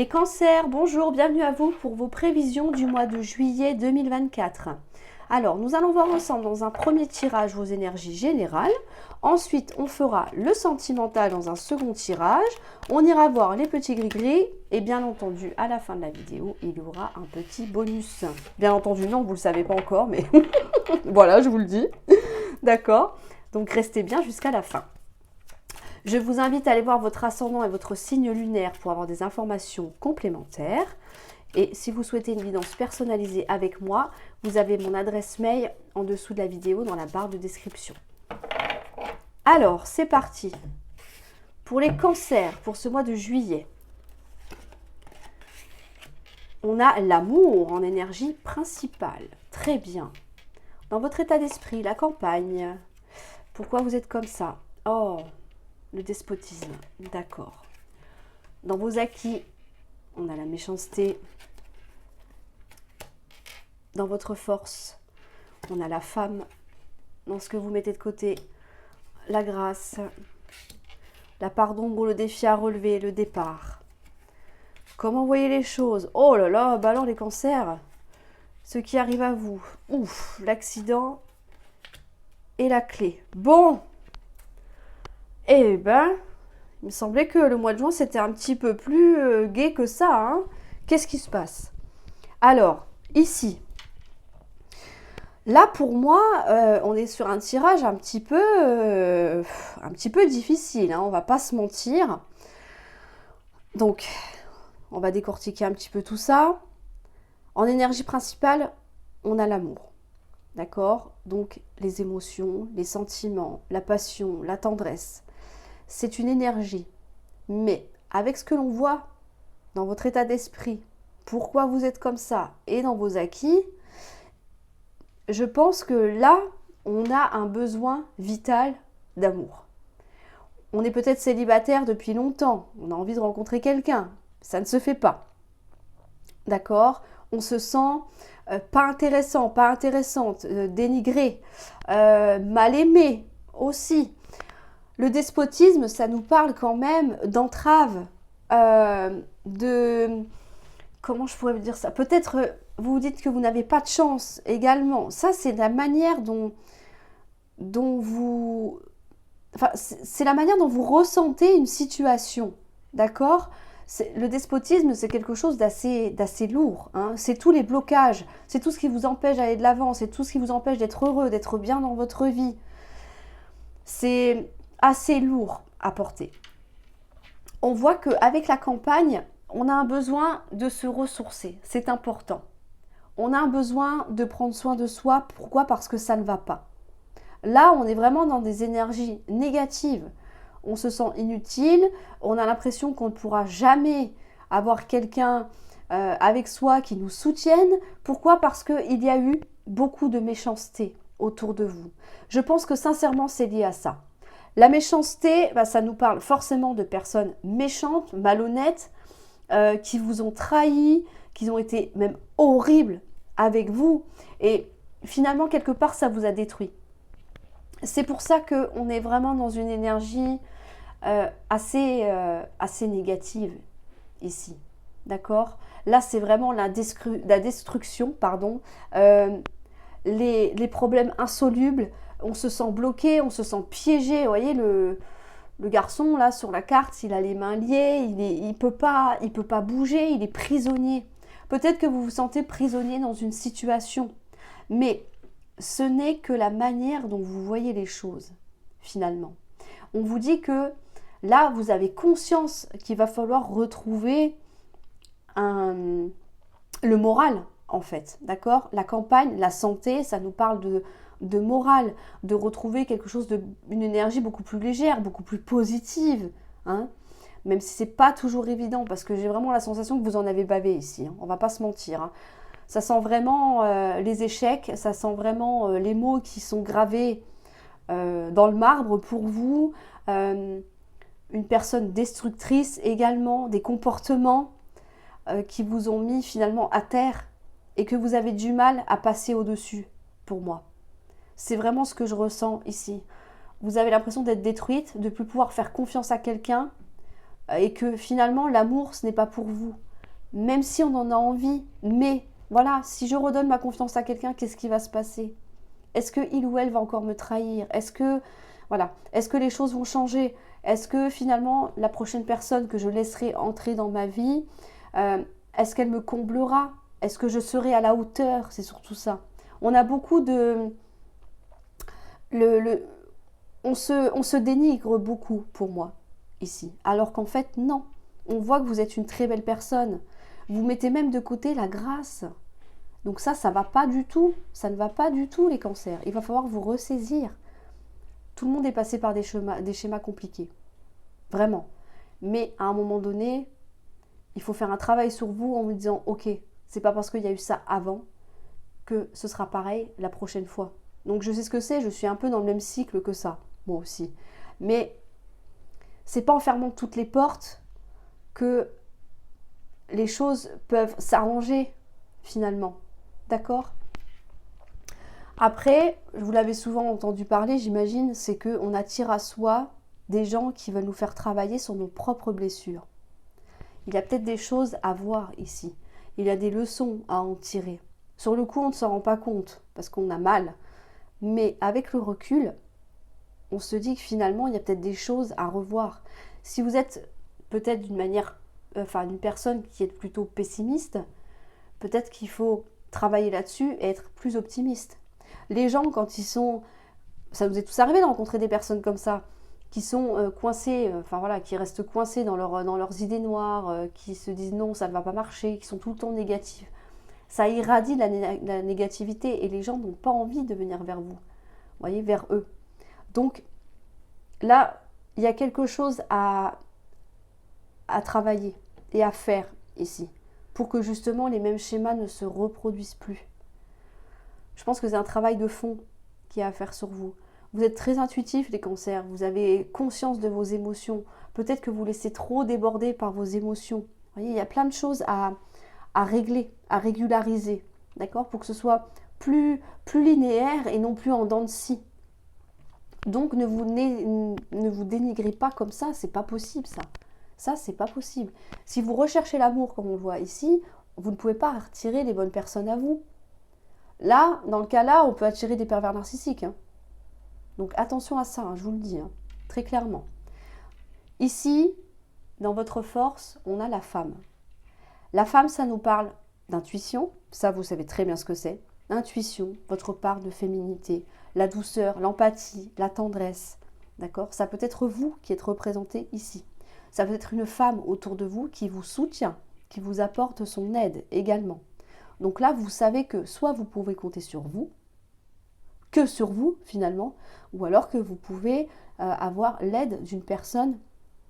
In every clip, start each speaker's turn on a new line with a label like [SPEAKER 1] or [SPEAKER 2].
[SPEAKER 1] Les cancers, bonjour, bienvenue à vous pour vos prévisions du mois de juillet 2024. Alors, nous allons voir ensemble dans un premier tirage vos énergies générales. Ensuite, on fera le sentimental dans un second tirage. On ira voir les petits gris-gris. Et bien entendu, à la fin de la vidéo, il y aura un petit bonus. Bien entendu, non, vous ne le savez pas encore, mais voilà, je vous le dis. D'accord? Donc, restez bien jusqu'à la fin. Je vous invite à aller voir votre ascendant et votre signe lunaire pour avoir des informations complémentaires. Et si vous souhaitez une guidance personnalisée avec moi, vous avez mon adresse mail en dessous de la vidéo dans la barre de description. Alors, c'est parti. Pour les cancers, pour ce mois de juillet, on a l'amour en énergie principale. Très bien. Dans votre état d'esprit, la campagne. Pourquoi vous êtes comme ça? Oh, le despotisme. D'accord. Dans vos acquis, on a la méchanceté. Dans votre force, on a la femme. Dans ce que vous mettez de côté, la grâce. La part d'ombre, le défi à relever, le départ. Comment voyez les choses? Oh là là, bah alors les cancers, ce qui arrive à vous. Ouf, l'accident et la clé. Bon, eh ben, il me semblait que le mois de juin, c'était un petit peu plus gai que ça. Hein. Qu'est-ce qui se passe? Alors, ici, là pour moi, on est sur un tirage un petit peu difficile. Hein, on va pas se mentir. Donc, on va décortiquer un petit peu tout ça. En énergie principale, on a l'amour. D'accord? Donc, les émotions, les sentiments, la passion, la tendresse. C'est une énergie. Mais avec ce que l'on voit dans votre état d'esprit, pourquoi vous êtes comme ça et dans vos acquis, je pense que là, on a un besoin vital d'amour. On est peut-être célibataire depuis longtemps, on a envie de rencontrer quelqu'un, ça ne se fait pas. D'accord? On se sent pas intéressant, pas intéressante, dénigré, mal aimé aussi. Le despotisme, ça nous parle quand même d'entrave, de... Comment je pourrais vous dire ça? Peut-être vous vous dites que vous n'avez pas de chance également. Ça, c'est la manière dont vous... Enfin, c'est la manière dont vous ressentez une situation, d'accord? Le despotisme, c'est quelque chose d'assez lourd. Hein. C'est tous les blocages, c'est tout ce qui vous empêche d'aller de l'avant, c'est tout ce qui vous empêche d'être heureux, d'être bien dans votre vie. C'est assez lourd à porter. On voit qu'avec la campagne, on a un besoin de se ressourcer. C'est important. On a un besoin de prendre soin de soi. Pourquoi? Parce que ça ne va pas. Là, on est vraiment dans des énergies négatives. On se sent inutile. On a l'impression qu'on ne pourra jamais avoir quelqu'un avec soi qui nous soutienne. Pourquoi? Parce qu'il y a eu beaucoup de méchanceté autour de vous. Je pense que sincèrement, c'est lié à ça. La méchanceté, ça nous parle forcément de personnes méchantes, malhonnêtes, qui vous ont trahi, qui ont été même horribles avec vous. Et finalement, quelque part, ça vous a détruit. C'est pour ça qu'on est vraiment dans une énergie assez négative ici. D'accord? Là, c'est vraiment la destruction, pardon. Les problèmes insolubles. On se sent bloqué, on se sent piégé. Vous voyez, le garçon, là, sur la carte, il a les mains liées, il peut pas bouger, il est prisonnier. Peut-être que vous vous sentez prisonnier dans une situation, mais ce n'est que la manière dont vous voyez les choses, finalement. On vous dit que là, vous avez conscience qu'il va falloir retrouver le moral, en fait, d'accord? La campagne, la santé, ça nous parle de morale, de retrouver quelque chose une énergie beaucoup plus légère, beaucoup plus positive, hein, même si c'est pas toujours évident, parce que j'ai vraiment la sensation que vous en avez bavé ici, hein, on va pas se mentir, hein. Ça sent vraiment les échecs, ça sent vraiment les mots qui sont gravés dans le marbre pour vous, une personne destructrice également, des comportements qui vous ont mis finalement à terre et que vous avez du mal à passer au-dessus, pour moi. C'est vraiment ce que je ressens ici. Vous avez l'impression d'être détruite, de ne plus pouvoir faire confiance à quelqu'un et que finalement l'amour, ce n'est pas pour vous. même si on en a envie. Mais voilà, si je redonne ma confiance à quelqu'un, qu'est-ce qui va se passer? Est-ce que il ou elle va encore me trahir? Est-ce que, voilà, est-ce que les choses vont changer? Est-ce que finalement, la prochaine personne que je laisserai entrer dans ma vie, est-ce qu'elle me comblera? Est-ce que je serai à la hauteur? C'est surtout ça. On a beaucoup de... Le, on se dénigre beaucoup pour moi ici. Alors qu'en fait, non. On voit que vous êtes une très belle personne. Vous mettez même de côté la grâce. Donc ça ne va pas du tout. Ça ne va pas du tout, les cancers. Il va falloir vous ressaisir. Tout le monde est passé par des schémas compliqués. Vraiment. Mais à un moment donné, il faut faire un travail sur vous en vous disant, ok, c'est pas parce qu'il y a eu ça avant que ce sera pareil la prochaine fois. Donc je sais ce que c'est, je suis un peu dans le même cycle que ça, moi aussi. Mais c'est pas en fermant toutes les portes que les choses peuvent s'arranger finalement. D'accord? Après, vous l'avez souvent entendu parler, j'imagine, c'est qu'on attire à soi des gens qui veulent nous faire travailler sur nos propres blessures. Il y a peut-être des choses à voir ici. Il y a des leçons à en tirer. Sur le coup, on ne s'en rend pas compte parce qu'on a mal. Mais avec le recul, on se dit que finalement, il y a peut-être des choses à revoir. Si vous êtes peut-être une personne qui est plutôt pessimiste, peut-être qu'il faut travailler là-dessus et être plus optimiste. Les gens, quand ils sont... Ça nous est tous arrivé de rencontrer des personnes comme ça, qui sont coincés, qui restent coincés dans leurs idées noires, qui se disent non, ça ne va pas marcher, qui sont tout le temps négatifs. Ça irradie la négativité et les gens n'ont pas envie de venir vers vous, voyez, vers eux. Donc là, il y a quelque chose à travailler et à faire ici, pour que justement les mêmes schémas ne se reproduisent plus. Je pense que c'est un travail de fond qui est à faire sur vous. Vous êtes très intuitifs, les cancers, vous avez conscience de vos émotions. Peut-être que vous laissez trop déborder par vos émotions. Vous voyez, il y a plein de choses à régler, à régulariser, d'accord, pour que ce soit plus linéaire et non plus en dents de scie. Donc ne vous dénigrez pas comme ça, c'est pas possible ça. Ça, c'est pas possible. Si vous recherchez l'amour comme on le voit ici, vous ne pouvez pas attirer les bonnes personnes à vous. Là, dans le cas là, on peut attirer des pervers narcissiques. Hein. Donc attention à ça, hein, je vous le dis, hein, très clairement. Ici, dans votre force, on a la femme. La femme, ça nous parle d'intuition, ça vous savez très bien ce que c'est. Intuition, votre part de féminité, la douceur, l'empathie, la tendresse. D'accord? Ça peut être vous qui êtes représenté ici. Ça peut être une femme autour de vous qui vous soutient, qui vous apporte son aide également. Donc là, vous savez que soit vous pouvez compter sur vous, que sur vous finalement, ou alors que vous pouvez avoir l'aide d'une personne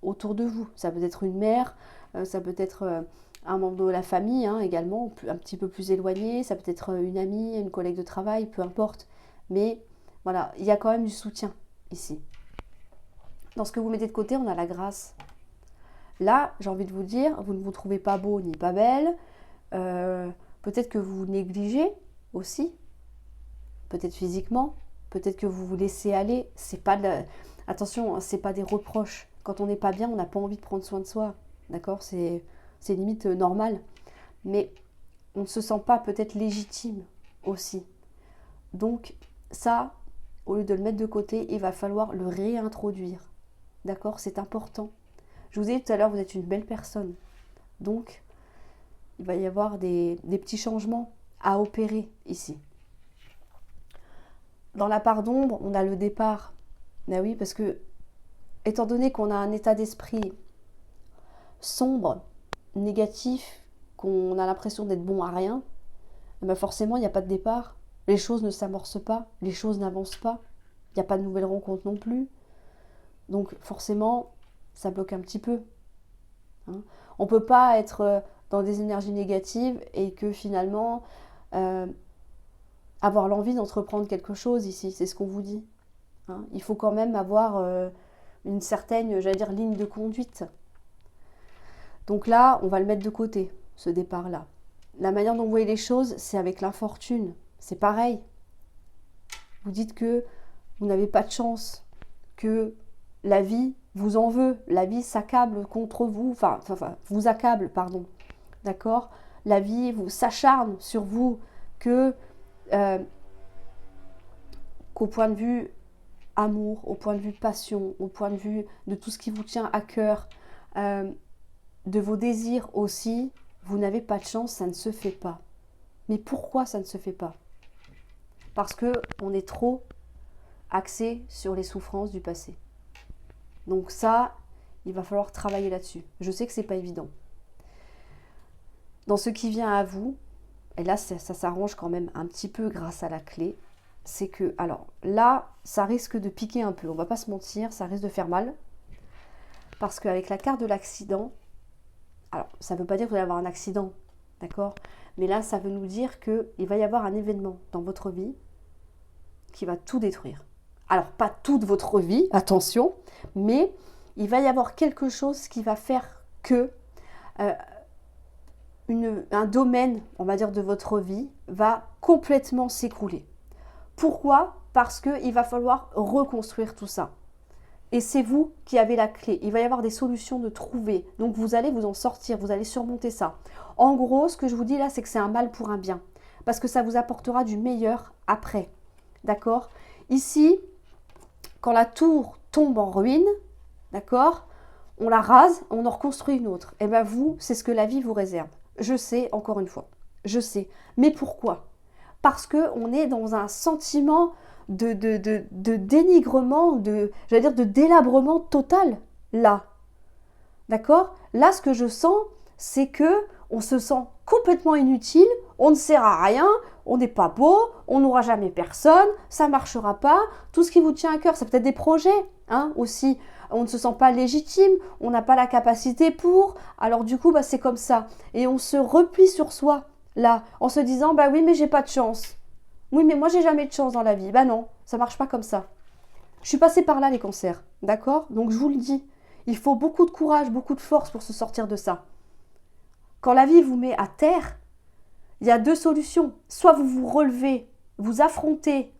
[SPEAKER 1] autour de vous. Ça peut être une mère, ça peut être un membre de la famille hein, également, un petit peu plus éloigné, ça peut être une amie, une collègue de travail, peu importe. Mais voilà, il y a quand même du soutien ici. Dans ce que vous mettez de côté, on a la grâce. Là, j'ai envie de vous dire, vous ne vous trouvez pas beau ni pas belle. Peut-être que vous vous négligez aussi. Peut-être physiquement. Peut-être que vous vous laissez aller. C'est pas attention, c'est pas des reproches. Quand on n'est pas bien, on n'a pas envie de prendre soin de soi. D'accord? C'est limite normal. Mais on ne se sent pas peut-être légitime aussi. Donc ça, au lieu de le mettre de côté, il va falloir le réintroduire. D'accord? C'est important. Je vous ai dit tout à l'heure, vous êtes une belle personne. Donc, il va y avoir des petits changements à opérer ici. Dans la part d'ombre, on a le départ. Ben oui, parce que, étant donné qu'on a un état d'esprit sombre, négatif, qu'on a l'impression d'être bon à rien, ben forcément, il n'y a pas de départ. Les choses ne s'amorcent pas, les choses n'avancent pas. Il n'y a pas de nouvelles rencontres non plus. Donc, forcément, ça bloque un petit peu. Hein. On ne peut pas être dans des énergies négatives et que finalement avoir l'envie d'entreprendre quelque chose ici, c'est ce qu'on vous dit. Hein. Il faut quand même avoir une certaine, j'allais dire, ligne de conduite. Donc là, on va le mettre de côté, ce départ-là. La manière dont vous voyez les choses, c'est avec l'infortune. C'est pareil. Vous dites que vous n'avez pas de chance, que la vie vous en veut, la vie s'accable contre vous, vous accable, pardon. d'accord? La vie s'acharne sur vous, qu'au point de vue amour, au point de vue passion, au point de vue de tout ce qui vous tient à cœur, de vos désirs aussi, vous n'avez pas de chance, ça ne se fait pas. Mais pourquoi ça ne se fait pas? Parce qu'on est trop axé sur les souffrances du passé. Donc ça, il va falloir travailler là-dessus. Je sais que c'est pas évident. Dans ce qui vient à vous, et là ça s'arrange quand même un petit peu grâce à la clé, c'est que, alors là, ça risque de piquer un peu, on va pas se mentir, ça risque de faire mal. Parce qu'avec la carte de l'accident, alors ça ne veut pas dire que vous allez avoir un accident, d'accord? Mais là, ça veut nous dire qu'il va y avoir un événement dans votre vie qui va tout détruire. Alors, pas toute votre vie, attention, mais il va y avoir quelque chose qui va faire que un domaine, on va dire, de votre vie va complètement s'écrouler. Pourquoi? Parce qu'il va falloir reconstruire tout ça. Et c'est vous qui avez la clé. Il va y avoir des solutions de trouver. Donc vous allez vous en sortir, vous allez surmonter ça. En gros, ce que je vous dis là, c'est que c'est un mal pour un bien. Parce que ça vous apportera du meilleur après. D'accord? Ici, quand la tour tombe en ruine, d'accord, on la rase, on en reconstruit une autre. Et bien vous, c'est ce que la vie vous réserve. Je sais, encore une fois, je sais. Mais pourquoi? Parce qu'on est dans un sentiment de dénigrement, j'allais dire de délabrement total, là. D'accord? Là, ce que je sens, c'est que on se sent complètement inutile, on ne sert à rien, on n'est pas beau, on n'aura jamais personne, ça ne marchera pas. Tout ce qui vous tient à cœur, c'est peut-être des projets, hein, aussi. On ne se sent pas légitime, on n'a pas la capacité pour, alors du coup, bah, c'est comme ça. Et on se replie sur soi, là, en se disant, bah oui, mais j'ai pas de chance. Oui, mais moi, j'ai jamais de chance dans la vie. Bah non, ça marche pas comme ça. Je suis passée par là, les cancers, d'accord? Donc, je vous le dis, il faut beaucoup de courage, beaucoup de force pour se sortir de ça. Quand la vie vous met à terre, il y a deux solutions. Soit vous vous relevez, vous affrontez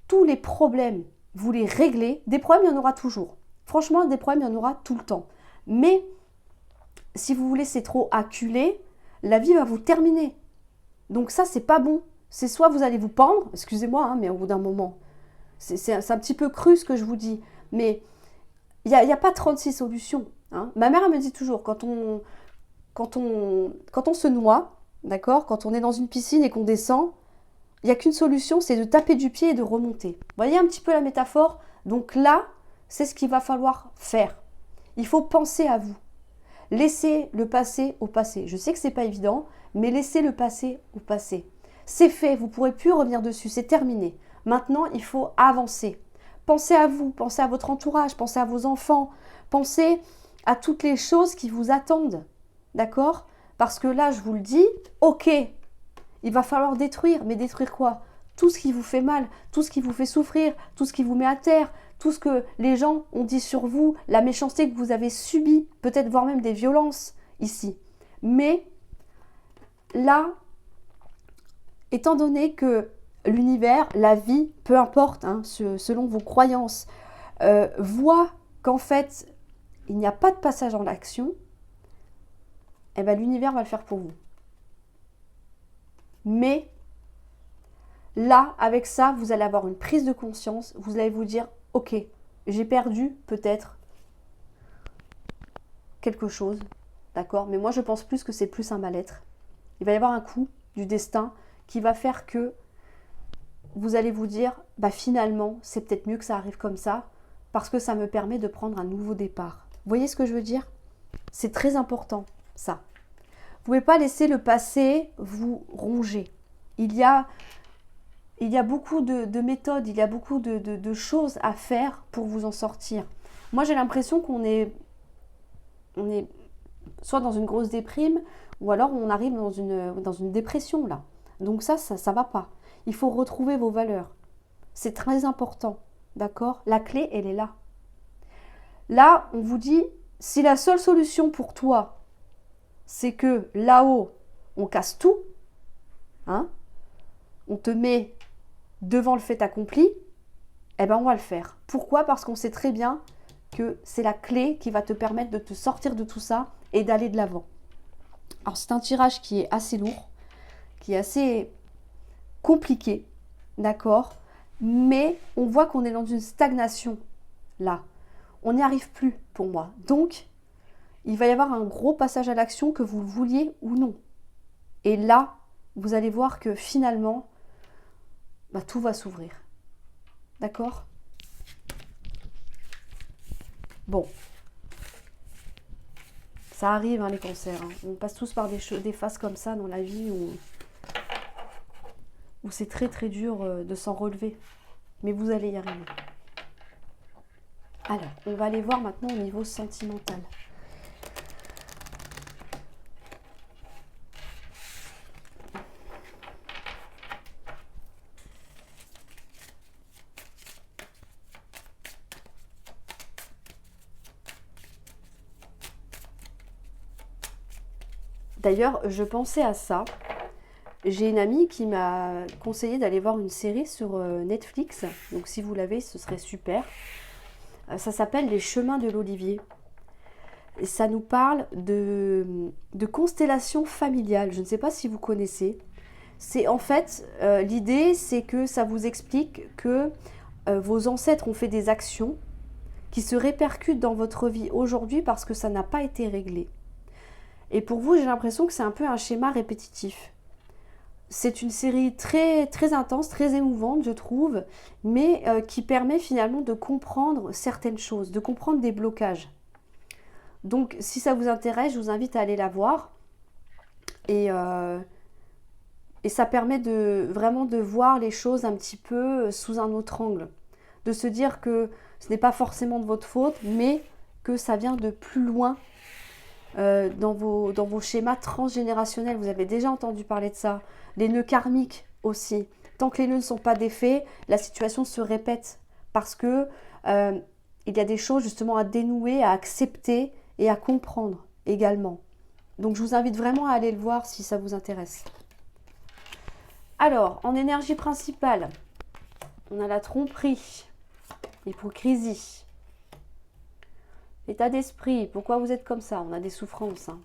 [SPEAKER 1] tous les problèmes, vous les réglez. Des problèmes, il y en aura toujours. Franchement, des problèmes, il y en aura tout le temps. Mais si vous vous laissez trop acculer, la vie va vous terminer. Donc ça, c'est pas bon. C'est soit vous allez vous pendre, excusez-moi, hein, mais au bout d'un moment, c'est un petit peu cru ce que je vous dis, mais il n'y a pas 36 solutions. Hein. Ma mère, elle me dit toujours, quand on se noie, d'accord, quand on est dans une piscine et qu'on descend, il n'y a qu'une solution, c'est de taper du pied et de remonter. Vous voyez un petit peu la métaphore? Donc là, c'est ce qu'il va falloir faire. Il faut penser à vous. Laissez le passé au passé. Je sais que ce n'est pas évident, mais laissez le passé au passé. C'est fait, vous ne pourrez plus revenir dessus, c'est terminé. Maintenant, il faut avancer. Pensez à vous, pensez à votre entourage, pensez à vos enfants, pensez à toutes les choses qui vous attendent. D'accord? Parce que là, je vous le dis, ok, il va falloir détruire, mais détruire quoi? Tout ce qui vous fait mal, tout ce qui vous fait souffrir, tout ce qui vous met à terre, tout ce que les gens ont dit sur vous, la méchanceté que vous avez subie, peut-être voire même des violences ici. Mais là, étant donné que l'univers, la vie, peu importe, hein, selon vos croyances, voit qu'en fait, il n'y a pas de passage en action, eh ben, l'univers va le faire pour vous. Mais là, avec ça, vous allez avoir une prise de conscience, vous allez vous dire, ok, j'ai perdu peut-être quelque chose, d'accord? Mais moi, je pense plus que c'est plus un mal-être. Il va y avoir un coup du destin qui va faire que vous allez vous dire, bah finalement, c'est peut-être mieux que ça arrive comme ça, parce que ça me permet de prendre un nouveau départ. Vous voyez ce que je veux dire? C'est très important, ça. Vous ne pouvez pas laisser le passé vous ronger. Il y a beaucoup de méthodes, il y a beaucoup de choses à faire pour vous en sortir. Moi, j'ai l'impression qu'on est soit dans une grosse déprime, ou alors on arrive dans une dépression, là. Donc ça va pas. Il faut retrouver vos valeurs. C'est très important, d'accord? La clé, elle est là. Là, on vous dit, si la seule solution pour toi, c'est que là-haut, on casse tout, hein, on te met devant le fait accompli, eh ben on va le faire. Pourquoi? Parce qu'on sait très bien que c'est la clé qui va te permettre de te sortir de tout ça et d'aller de l'avant. Alors c'est un tirage qui est assez lourd, qui est assez compliqué, d'accord? Mais on voit qu'on est dans une stagnation là. On n'y arrive plus pour moi. Donc, il va y avoir un gros passage à l'action, que vous le vouliez ou non. Et là, vous allez voir que finalement, tout va s'ouvrir. D'accord? Bon. Ça arrive, hein, les cancers. Hein. On passe tous par des phases comme ça dans la vie où c'est très très dur de s'en relever. Mais vous allez y arriver. Alors, on va aller voir maintenant au niveau sentimental. D'ailleurs, je pensais à ça. J'ai une amie qui m'a conseillé d'aller voir une série sur Netflix. Donc si vous l'avez, ce serait super. Ça s'appelle Les Chemins de l'Olivier. Et ça nous parle de constellation familiale. Je ne sais pas si vous connaissez. C'est en fait, l'idée, c'est que ça vous explique que vos ancêtres ont fait des actions qui se répercutent dans votre vie aujourd'hui parce que ça n'a pas été réglé. Et pour vous, j'ai l'impression que c'est un peu un schéma répétitif. C'est une série très, très intense, très émouvante, je trouve, mais qui permet finalement de comprendre certaines choses, de comprendre des blocages. Donc, si ça vous intéresse, je vous invite à aller la voir. Et ça permet vraiment de voir les choses un petit peu sous un autre angle. De se dire que ce n'est pas forcément de votre faute, mais que ça vient de plus loin dans vos schémas transgénérationnels. Vous avez déjà entendu parler de ça. Les nœuds karmiques aussi. Tant que les nœuds ne sont pas défaits, la situation se répète parce que il y a des choses justement à dénouer, à accepter et à comprendre également. Donc je vous invite vraiment à aller le voir si ça vous intéresse. Alors, en énergie principale, on a la tromperie, l'hypocrisie, l'état d'esprit. Pourquoi vous êtes comme ça? On a des souffrances. Hein.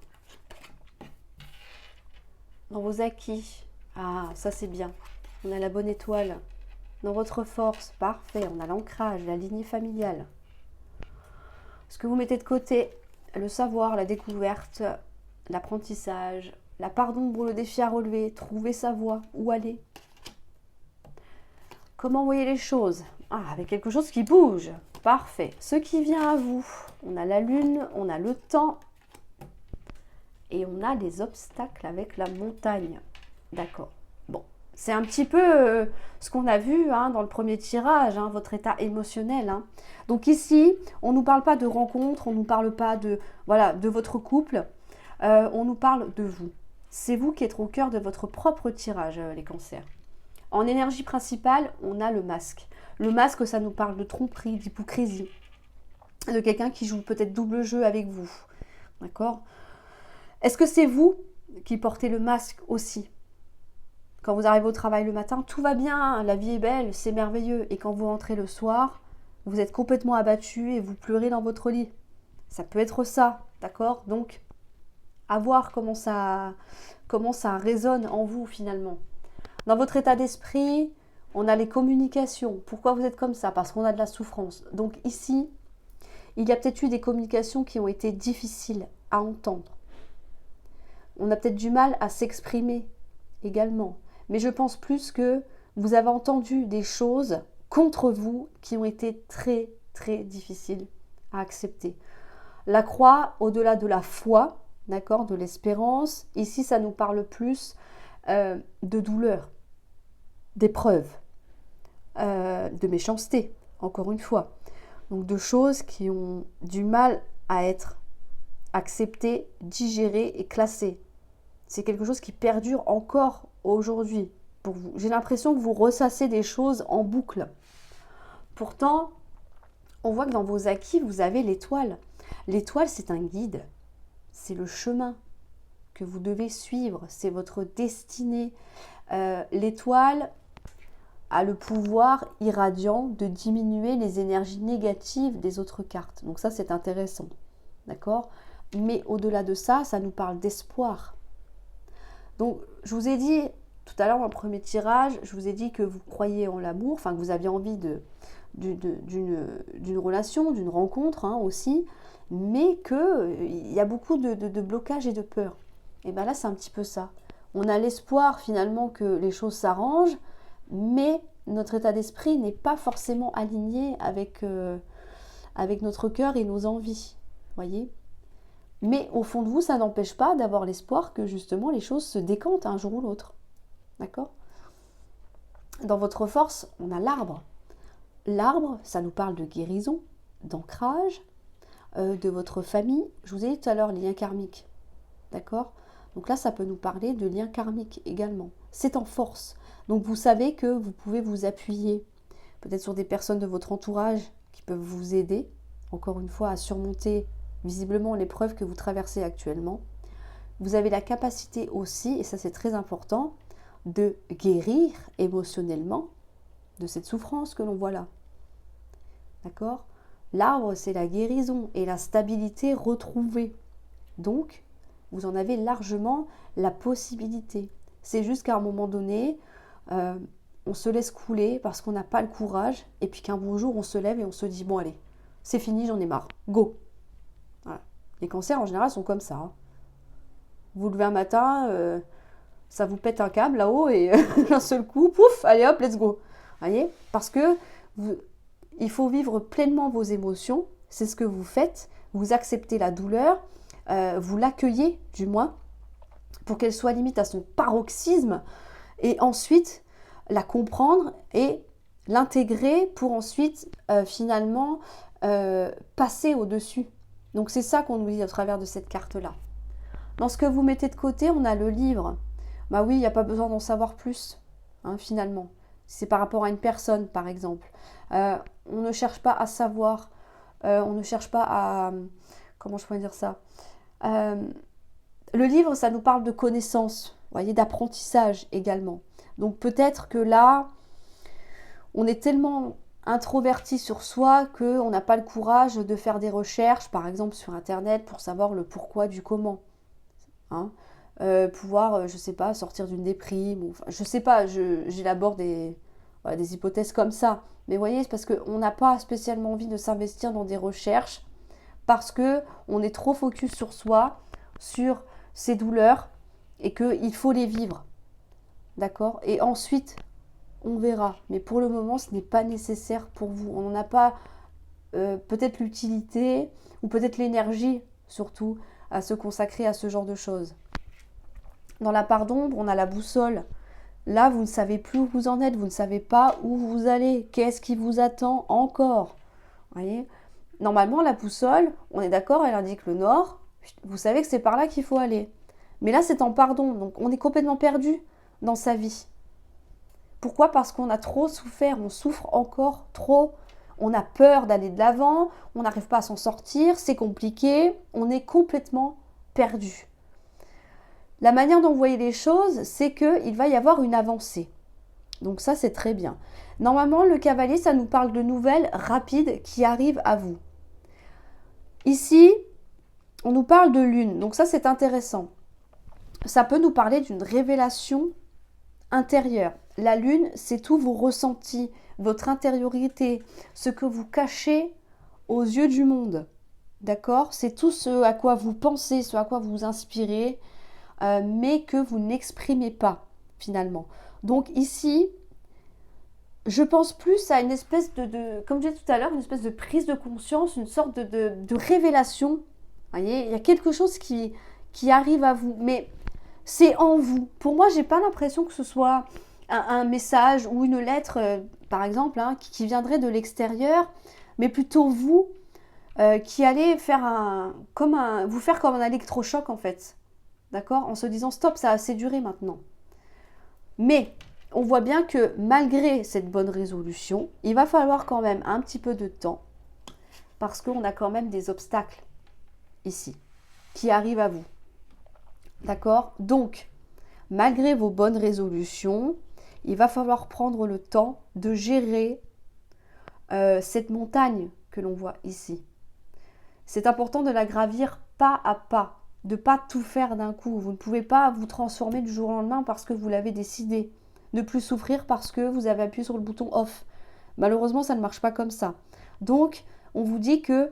[SPEAKER 1] Dans vos acquis, ça c'est bien. On a la bonne étoile. Dans votre force, parfait. On a l'ancrage, la lignée familiale. Ce que vous mettez de côté, le savoir, la découverte, l'apprentissage, la part d'ombre, le défi à relever, trouver sa voie, où aller. Comment voyez les choses? Avec quelque chose qui bouge. Parfait. Ce qui vient à vous. On a la lune, on a le temps. Et on a les obstacles avec la montagne. D'accord. Bon. C'est un petit peu ce qu'on a vu dans le premier tirage, votre état émotionnel. Donc ici, on ne nous parle pas de rencontre, on ne nous parle pas de votre couple. On nous parle de vous. C'est vous qui êtes au cœur de votre propre tirage, les cancers. En énergie principale, on a le masque. Le masque, ça nous parle de tromperie, d'hypocrisie, de quelqu'un qui joue peut-être double jeu avec vous. D'accord? Est-ce que c'est vous qui portez le masque aussi? Quand vous arrivez au travail le matin, tout va bien, la vie est belle, c'est merveilleux. Et quand vous rentrez le soir, vous êtes complètement abattu et vous pleurez dans votre lit. Ça peut être ça, d'accord? Donc, à voir comment ça résonne en vous finalement. Dans votre état d'esprit, on a les communications. Pourquoi vous êtes comme ça? Parce qu'on a de la souffrance. Donc ici, il y a peut-être eu des communications qui ont été difficiles à entendre. On a peut-être du mal à s'exprimer également. Mais je pense plus que vous avez entendu des choses contre vous qui ont été très, très difficiles à accepter. La croix, au-delà de la foi, d'accord, de l'espérance, ici, ça nous parle plus de douleur, d'épreuve, de méchanceté, encore une fois. Donc de choses qui ont du mal à être acceptées, digérées et classées. C'est quelque chose qui perdure encore aujourd'hui pour vous. J'ai l'impression que vous ressassez des choses en boucle. Pourtant, on voit que dans vos acquis, vous avez l'étoile. L'étoile, c'est un guide. C'est le chemin que vous devez suivre. C'est votre destinée. L'étoile a le pouvoir irradiant de diminuer les énergies négatives des autres cartes. Donc ça, c'est intéressant. D'accord? Mais au-delà de ça, ça nous parle d'espoir. Donc, je vous ai dit tout à l'heure dans le premier tirage, je vous ai dit que vous croyez en l'amour, enfin que vous aviez envie d'une relation, d'une rencontre aussi, mais qu'il y a beaucoup de blocages et de peur. Et bien là, c'est un petit peu ça. On a l'espoir finalement que les choses s'arrangent, mais notre état d'esprit n'est pas forcément aligné avec notre cœur et nos envies. Voyez ? Mais au fond de vous, ça n'empêche pas d'avoir l'espoir que justement les choses se décantent un jour ou l'autre. D'accord ? Dans votre force, on a l'arbre. L'arbre, ça nous parle de guérison, d'ancrage, de votre famille. Je vous ai dit tout à l'heure les liens karmiques. D'accord ? Donc là, ça peut nous parler de liens karmiques également. C'est en force. Donc vous savez que vous pouvez vous appuyer peut-être sur des personnes de votre entourage qui peuvent vous aider, encore une fois, à surmonter visiblement l'épreuve que vous traversez actuellement. Vous avez la capacité aussi, et ça c'est très important, de guérir émotionnellement de cette souffrance que l'on voit là. D'accord ? L'arbre, c'est la guérison et la stabilité retrouvée. Donc, vous en avez largement la possibilité. C'est juste qu'à un moment donné, on se laisse couler parce qu'on n'a pas le courage, et puis qu'un bon jour, on se lève et on se dit « Bon, allez, c'est fini, j'en ai marre, go !» Voilà. Les cancers, en général, sont comme ça. Vous levez un matin, ça vous pète un câble là-haut, et d'un seul coup, pouf, allez hop, let's go. Voyez ? Parce que il faut vivre pleinement vos émotions, c'est ce que vous faites, vous acceptez la douleur, vous l'accueillez du moins, pour qu'elle soit limite à son paroxysme, et ensuite la comprendre et l'intégrer pour ensuite finalement passer au-dessus. Donc c'est ça qu'on nous dit à travers de cette carte-là. Dans ce que vous mettez de côté, on a le livre. Bah oui, il n'y a pas besoin d'en savoir plus, finalement. Si c'est par rapport à une personne, par exemple. On ne cherche pas à savoir, on ne cherche pas à... Comment je pourrais dire ça ? Le livre, ça nous parle de connaissances, vous voyez, d'apprentissage également. Donc peut-être que là, on est tellement introverti sur soi qu'on n'a pas le courage de faire des recherches, par exemple sur Internet, pour savoir le pourquoi du comment. Pouvoir, je sais pas, sortir d'une déprime, ou, je sais pas, j'élabore des hypothèses comme ça. Mais vous voyez, c'est parce qu'on n'a pas spécialement envie de s'investir dans des recherches, parce qu'on est trop focus sur soi, sur ses douleurs, et qu'il faut les vivre. D'accord ? Et ensuite, on verra. Mais pour le moment, ce n'est pas nécessaire pour vous. On n'en a pas peut-être l'utilité, ou peut-être l'énergie, surtout, à se consacrer à ce genre de choses. Dans la part d'ombre, on a la boussole. Là, vous ne savez plus où vous en êtes, vous ne savez pas où vous allez, qu'est-ce qui vous attend encore. Voyez ? Normalement, la boussole, on est d'accord, elle indique le nord. Vous savez que c'est par là qu'il faut aller. Mais là, c'est en pardon, donc on est complètement perdu dans sa vie. Pourquoi ? Parce qu'on a trop souffert, on souffre encore trop. On a peur d'aller de l'avant, on n'arrive pas à s'en sortir, c'est compliqué, on est complètement perdu. La manière dont vous voyez les choses, c'est qu'il va y avoir une avancée. Donc ça, c'est très bien. Normalement, le cavalier, ça nous parle de nouvelles rapides qui arrivent à vous. Ici, on nous parle de lune, donc ça, c'est intéressant. Ça peut nous parler d'une révélation intérieure. La lune, c'est tous vos ressentis, votre intériorité, ce que vous cachez aux yeux du monde. D'accord ? C'est tout ce à quoi vous pensez, ce à quoi vous vous inspirez, mais que vous n'exprimez pas, finalement. Donc ici, je pense plus à une espèce comme je disais tout à l'heure, une espèce de prise de conscience, une sorte de révélation. Vous voyez, il y a quelque chose qui arrive à vous, mais c'est en vous. Pour moi, j'ai pas l'impression que ce soit un message ou une lettre, par exemple, qui viendrait de l'extérieur, mais plutôt vous qui allez faire vous faire comme un électrochoc en fait. D'accord ? En se disant stop, ça a assez duré maintenant. Mais on voit bien que malgré cette bonne résolution, il va falloir quand même un petit peu de temps parce qu'on a quand même des obstacles ici qui arrivent à vous. D'accord ? Donc, malgré vos bonnes résolutions, il va falloir prendre le temps de gérer cette montagne que l'on voit ici. C'est important de la gravir pas à pas, de pas tout faire d'un coup. Vous ne pouvez pas vous transformer du jour au lendemain parce que vous l'avez décidé. Ne plus souffrir parce que vous avez appuyé sur le bouton off. Malheureusement, ça ne marche pas comme ça. Donc, on vous dit que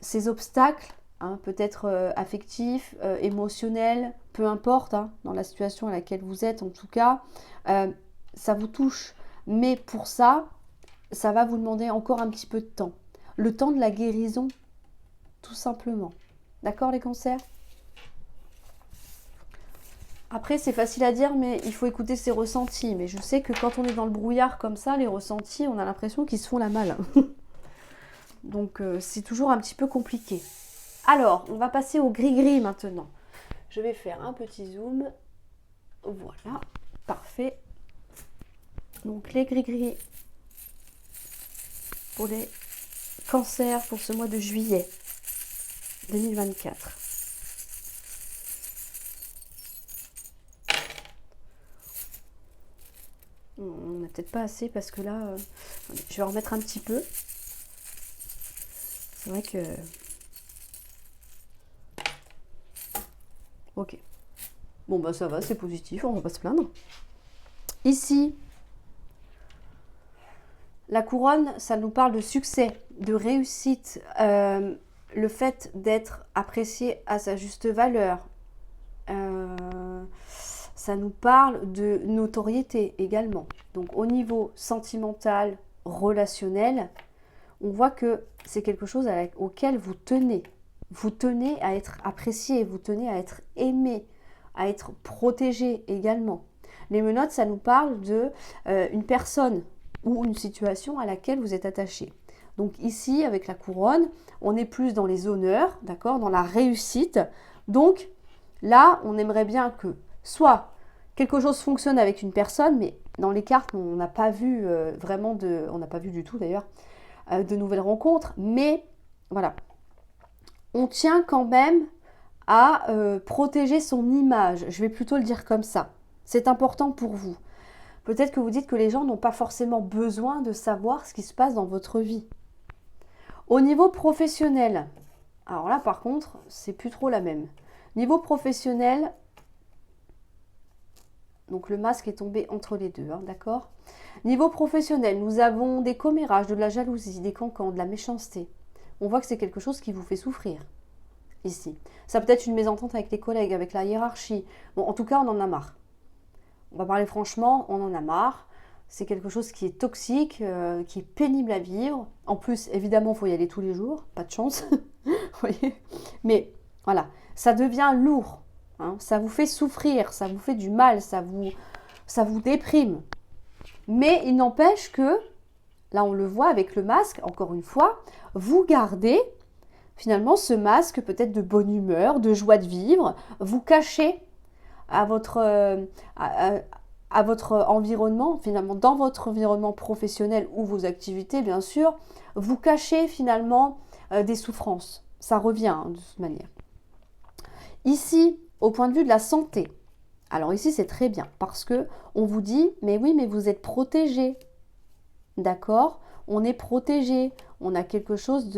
[SPEAKER 1] ces obstacles, hein, peut-être affectifs, émotionnels, peu importe, hein, dans la situation à laquelle vous êtes en tout cas, ça vous touche. Mais pour ça, ça va vous demander encore un petit peu de temps. Le temps de la guérison, tout simplement. D'accord les cancers? Après, c'est facile à dire, mais il faut écouter ses ressentis. Mais je sais que quand on est dans le brouillard comme ça, les ressentis, on a l'impression qu'ils se font la malle. Donc, c'est toujours un petit peu compliqué. Alors, on va passer au gris-gris maintenant. Je vais faire un petit zoom. Voilà, parfait. Donc, les gris-gris pour les cancers pour ce mois de juillet 2024. On n'a peut-être pas assez parce que là, je vais en remettre un petit peu. C'est vrai que... Ok. Bon, bah ça va, c'est positif, on va pas se plaindre. Ici, la couronne, ça nous parle de succès, de réussite, le fait d'être apprécié à sa juste valeur. Ça nous parle de notoriété également. Donc au niveau sentimental, relationnel, on voit que c'est quelque chose auquel vous tenez. Vous tenez à être apprécié, vous tenez à être aimé, à être protégé également. Les menottes, ça nous parle de une personne ou une situation à laquelle vous êtes attaché. Donc ici, avec la couronne, on est plus dans les honneurs, d'accord, dans la réussite. Donc là, on aimerait bien que soit quelque chose fonctionne avec une personne, mais dans les cartes, on n'a pas vu on n'a pas vu du tout d'ailleurs, de nouvelles rencontres, mais voilà, on tient quand même à protéger son image. Je vais plutôt le dire comme ça. C'est important pour vous. Peut-être que vous dites que les gens n'ont pas forcément besoin de savoir ce qui se passe dans votre vie. Au niveau professionnel, alors là par contre, c'est plus trop la même. Niveau professionnel, donc le masque est tombé entre les deux, hein, d'accord? Niveau professionnel, nous avons des commérages, de la jalousie, des cancans, de la méchanceté. On voit que c'est quelque chose qui vous fait souffrir, ici. Ça peut être une mésentente avec les collègues, avec la hiérarchie. Bon, en tout cas, on en a marre. On va parler franchement, on en a marre. C'est quelque chose qui est toxique, qui est pénible à vivre. En plus, évidemment, il faut y aller tous les jours, pas de chance. Vous voyez? Mais voilà, ça devient lourd. Hein, ça vous fait souffrir, ça vous fait du mal, ça vous déprime. Mais il n'empêche que, là on le voit avec le masque, encore une fois, vous gardez finalement ce masque peut-être de bonne humeur, de joie de vivre, vous cachez à votre environnement, finalement dans votre environnement professionnel ou vos activités bien sûr, vous cachez finalement des souffrances. Ça revient hein, de toute manière. Ici, au point de vue de la santé, alors ici c'est très bien parce que on vous dit mais oui mais vous êtes protégé, d'accord? On est protégé, on a quelque chose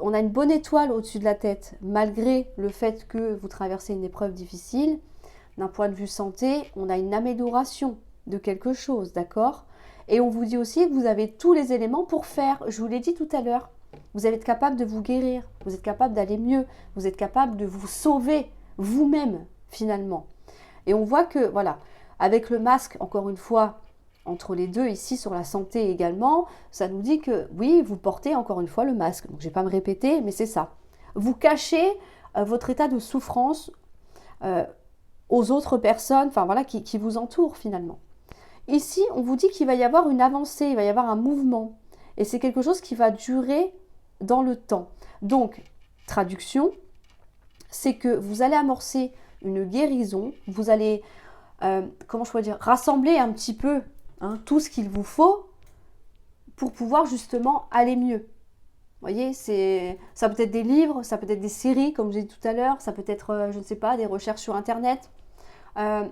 [SPEAKER 1] on a une bonne étoile au-dessus de la tête malgré le fait que vous traversez une épreuve difficile. D'un point de vue santé, on a une amélioration de quelque chose, d'accord? Et on vous dit aussi que vous avez tous les éléments pour faire, je vous l'ai dit tout à l'heure, vous allez être capable de vous guérir, vous êtes capable d'aller mieux, vous êtes capable de vous sauver vous-même finalement. Et on voit que, voilà, avec le masque, encore une fois, entre les deux ici sur la santé également, ça nous dit que oui, vous portez encore une fois le masque. Donc je ne vais pas me répéter, mais c'est ça. Vous cachez votre état de souffrance aux autres personnes, enfin voilà, qui vous entourent finalement. Ici, on vous dit qu'il va y avoir une avancée, il va y avoir un mouvement. Et c'est quelque chose qui va durer dans le temps. Donc, traduction, c'est que vous allez amorcer une guérison, vous allez, comment je pourrais dire, rassembler un petit peu hein, tout ce qu'il vous faut pour pouvoir justement aller mieux. Vous voyez, ça peut être des livres, ça peut être des séries, comme j'ai dit tout à l'heure, ça peut être, je ne sais pas, des recherches sur Internet. Ça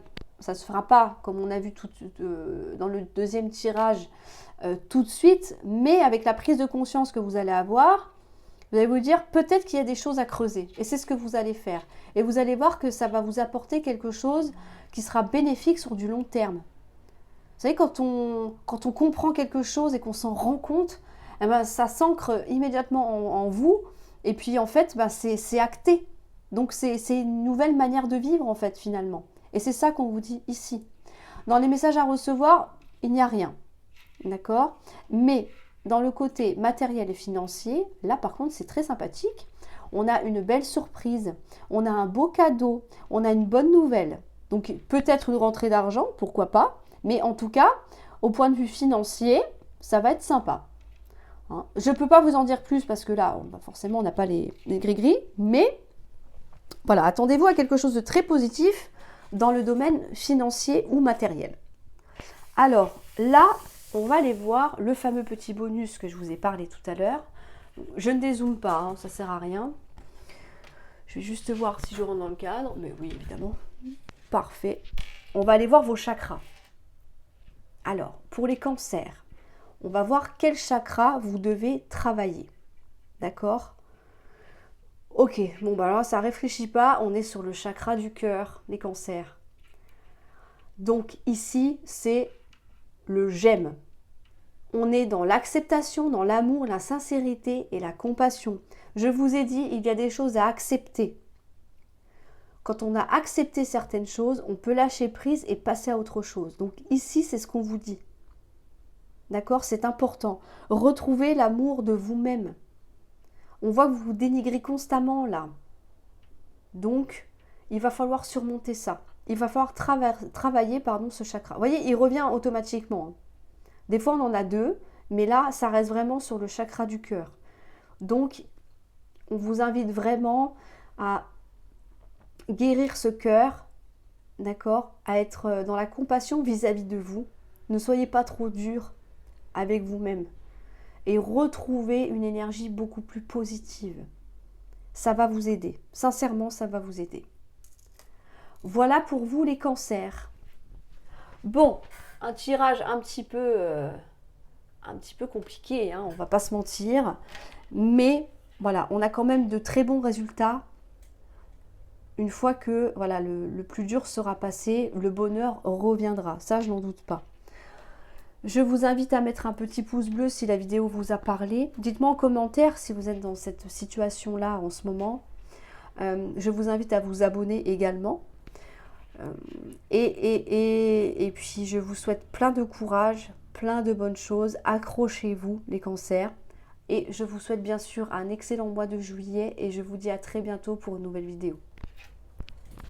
[SPEAKER 1] ne se fera pas, comme on a vu dans le deuxième tirage, tout de suite, mais avec la prise de conscience que vous allez avoir, Vous allez vous dire, peut-être qu'il y a des choses à creuser. Et c'est ce que vous allez faire. Et vous allez voir que ça va vous apporter quelque chose qui sera bénéfique sur du long terme. Vous savez, quand on comprend quelque chose et qu'on s'en rend compte, eh ben, ça s'ancre immédiatement en vous. Et puis, en fait, ben, c'est acté. Donc, c'est une nouvelle manière de vivre, en fait, finalement. Et c'est ça qu'on vous dit ici. Dans les messages à recevoir, il n'y a rien. D'accord? Mais dans le côté matériel et financier, là, par contre, c'est très sympathique. On a une belle surprise. On a un beau cadeau. On a une bonne nouvelle. Donc, peut-être une rentrée d'argent, pourquoi pas. Mais en tout cas, au point de vue financier, ça va être sympa. Hein. Je ne peux pas vous en dire plus parce que là, forcément, on n'a pas les gris-gris. Mais voilà, attendez-vous à quelque chose de très positif dans le domaine financier ou matériel. Alors là, on va aller voir le fameux petit bonus que je vous ai parlé tout à l'heure. Je ne dézoome pas, hein, ça ne sert à rien. Je vais juste voir si je rentre dans le cadre. Mais oui, évidemment. Parfait. On va aller voir vos chakras. Alors, pour les cancers, on va voir quel chakra vous devez travailler. D'accord? Ok, bon bah là, ça réfléchit pas. On est sur le chakra du cœur, les cancers. Donc ici, c'est le j'aime. On est dans l'acceptation, dans l'amour, la sincérité et la compassion. Je vous ai dit, il y a des choses à accepter. Quand on a accepté certaines choses, on peut lâcher prise et passer à autre chose. Donc ici, c'est ce qu'on vous dit. D'accord? C'est important. Retrouvez l'amour de vous-même. On voit que vous vous dénigrez constamment là. Donc, il va falloir surmonter ça. Il va falloir travailler ce chakra. Vous voyez, il revient automatiquement. Hein. Des fois, on en a deux, mais là, ça reste vraiment sur le chakra du cœur. Donc, on vous invite vraiment à guérir ce cœur, d'accord, à être dans la compassion vis-à-vis de vous. Ne soyez pas trop dur avec vous-même et retrouvez une énergie beaucoup plus positive. Ça va vous aider. Sincèrement, ça va vous aider. Voilà pour vous les cancers. Bon, un tirage un petit peu compliqué, hein, on va pas se mentir. Mais voilà, on a quand même de très bons résultats. Une fois que voilà, le plus dur sera passé, le bonheur reviendra. Ça, je n'en doute pas. Je vous invite à mettre un petit pouce bleu si la vidéo vous a parlé. Dites-moi en commentaire si vous êtes dans cette situation-là en ce moment. Je vous invite à vous abonner également. Et puis, je vous souhaite plein de courage, plein de bonnes choses. Accrochez-vous, les cancers. Et je vous souhaite bien sûr un excellent mois de juillet. Et je vous dis à très bientôt pour une nouvelle vidéo.